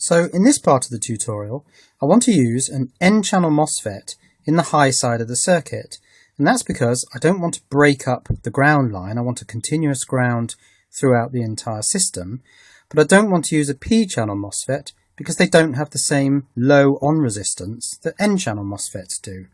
So in this part of the tutorial, I want to use an N-channel MOSFET in the high side of the circuit. And that's because I don't want to break up the ground line. I want a continuous ground throughout the entire system. But I don't want to use a P-channel MOSFET because they don't have the same low on resistance that N-channel MOSFETs do.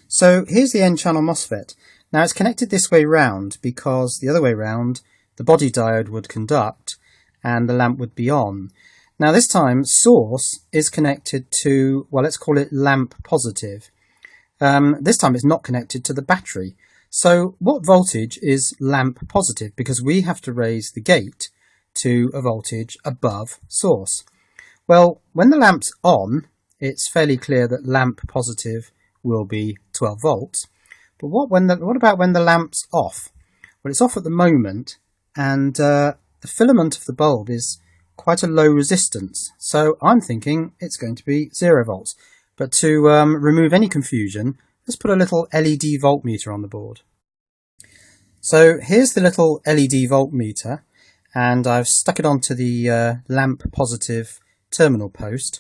So here's the N-channel MOSFET. Now it's connected this way round because the other way round, the body diode would conduct and the lamp would be on. Now this time source is connected to, well, let's call it lamp positive. This time it's not connected to the battery. So what voltage is lamp positive? Because we have to raise the gate to a voltage above source. Well, when the lamp's on, it's fairly clear that lamp positive will be 12 volts. But what about when the lamp's off? Well, it's off at the moment, and the filament of the bulb is quite a low resistance, so I'm thinking it's going to be 0 volts. But to remove any confusion, let's put a little LED voltmeter on the board. So here's the little LED voltmeter, and I've stuck it onto the lamp positive terminal post,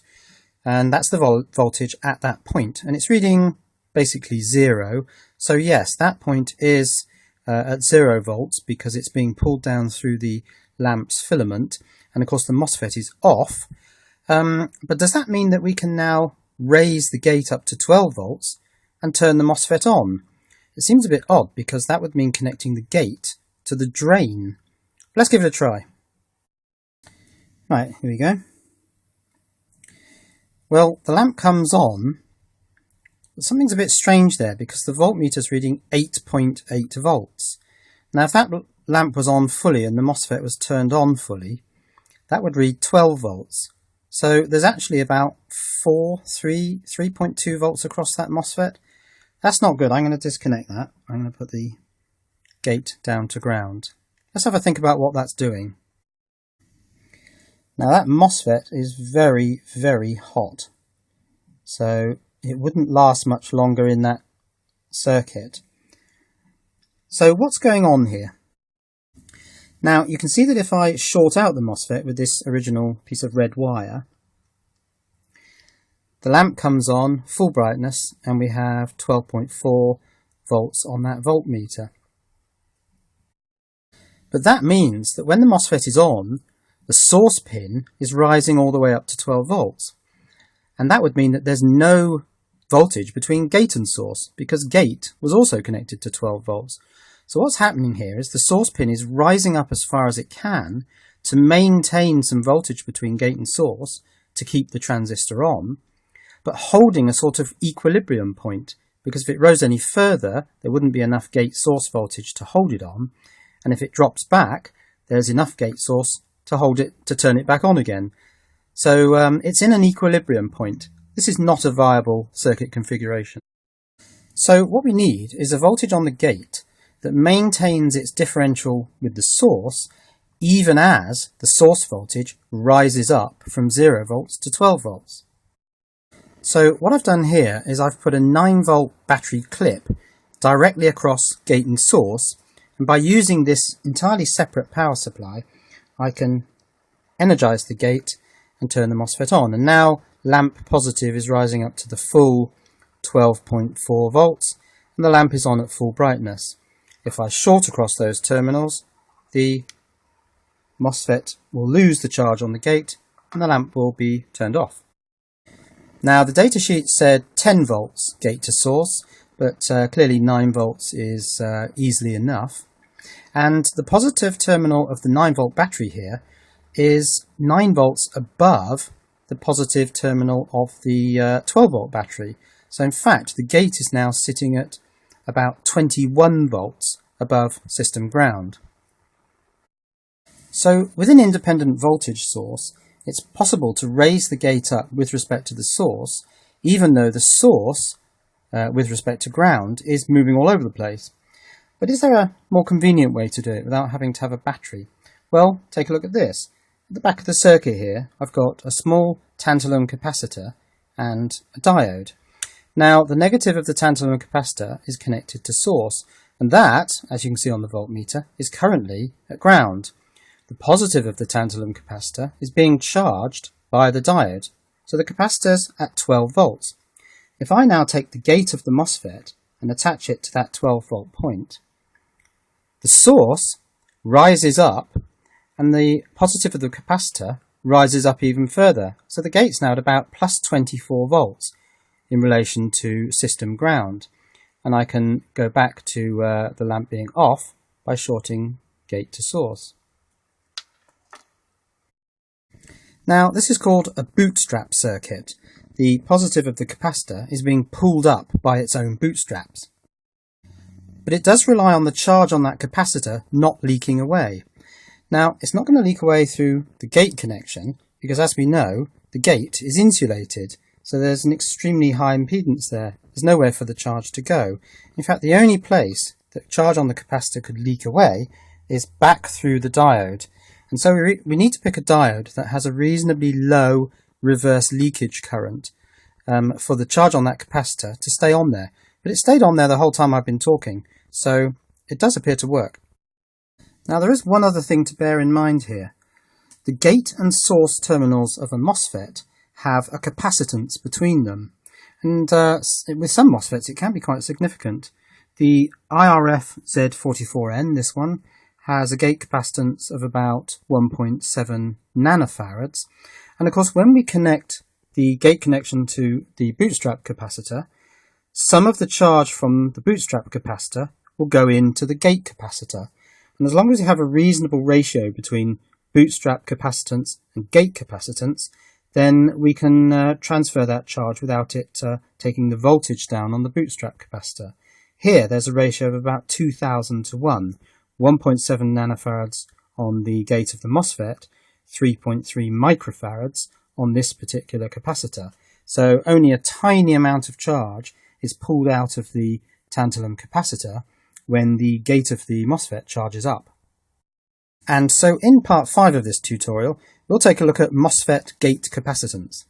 and that's the voltage at that point, and it's reading basically 0. So yes, that point is at 0 volts because it's being pulled down through the lamp's filament, and of course the MOSFET is off. But does that mean that we can now raise the gate up to 12 volts and turn the MOSFET on? It seems a bit odd because that would mean connecting the gate to the drain. Let's give it a try. Right, here we go. Well, the lamp comes on, but something's a bit strange there because the voltmeter's reading 8.8 volts. Now if that lamp was on fully and the MOSFET was turned on fully, that would read 12 volts. So there's actually about 3.2 volts across that MOSFET. That's not good. I'm going to disconnect that. I'm going to put the gate down to ground. Let's have a think about what that's doing. Now that MOSFET is very, very hot. So it wouldn't last much longer in that circuit. So what's going on here? Now you can see that if I short out the MOSFET with this original piece of red wire, the lamp comes on full brightness and we have 12.4 volts on that voltmeter. But that means that when the MOSFET is on, the source pin is rising all the way up to 12 volts. And that would mean that there's no voltage between gate and source because gate was also connected to 12 volts. So what's happening here is the source pin is rising up as far as it can to maintain some voltage between gate and source to keep the transistor on, but holding a sort of equilibrium point, because if it rose any further, there wouldn't be enough gate source voltage to hold it on, and if it drops back, there's enough gate source to hold it, to turn it back on again. So it's in an equilibrium point. This is not a viable circuit configuration. So what we need is a voltage on the gate that maintains its differential with the source even as the source voltage rises up from 0 volts to 12 volts. So what I've done here is I've put a 9 volt battery clip directly across gate and source, and by using this entirely separate power supply I can energize the gate and turn the MOSFET on, and now lamp positive is rising up to the full 12.4 volts and the lamp is on at full brightness. If I short across those terminals, the MOSFET will lose the charge on the gate and the lamp will be turned off. Now the datasheet said 10 volts gate to source, but clearly 9 volts is easily enough. And the positive terminal of the 9 volt battery here is 9 volts above the positive terminal of the 12 volt battery. So in fact the gate is now sitting at about 21 volts above system ground. So with an independent voltage source, it's possible to raise the gate up with respect to the source, even though the source, with respect to ground, is moving all over the place. But is there a more convenient way to do it without having to have a battery? Well, take a look at this. At the back of the circuit here, I've got a small tantalum capacitor and a diode. Now, the negative of the tantalum capacitor is connected to source, and that, as you can see on the voltmeter, is currently at ground. the positive of the tantalum capacitor is being charged by the diode. So the capacitor's at 12 volts. If I now take the gate of the MOSFET and attach it to that 12 volt point, the source rises up and the positive of the capacitor rises up even further. So the gate's now at about plus 24 volts in relation to system ground. And I can go back to the lamp being off by shorting gate to source. Now this is called a bootstrap circuit. The positive of the capacitor is being pulled up by its own bootstraps. But it does rely on the charge on that capacitor not leaking away. Now it's not going to leak away through the gate connection because, as we know, the gate is insulated, so there's an extremely high impedance there. There's nowhere for the charge to go. In fact, the only place that charge on the capacitor could leak away is back through the diode. And so we need to pick a diode that has a reasonably low reverse leakage current for the charge on that capacitor to stay on there. But it stayed on there the whole time I've been talking, so it does appear to work. Now there is one other thing to bear in mind here. The gate and source terminals of a MOSFET have a capacitance between them. And with some MOSFETs it can be quite significant. The IRF Z44N, this one, has a gate capacitance of about 1.7 nanofarads. And of course, when we connect the gate connection to the bootstrap capacitor, some of the charge from the bootstrap capacitor will go into the gate capacitor. And as long as you have a reasonable ratio between bootstrap capacitance and gate capacitance, then we can transfer that charge without it taking the voltage down on the bootstrap capacitor. Here, there's a ratio of about 2,000 to 1. 1.7 nanofarads on the gate of the MOSFET, 3.3 microfarads on this particular capacitor. So only a tiny amount of charge is pulled out of the tantalum capacitor when the gate of the MOSFET charges up. And so in part 5 of this tutorial, we'll take a look at MOSFET gate capacitance.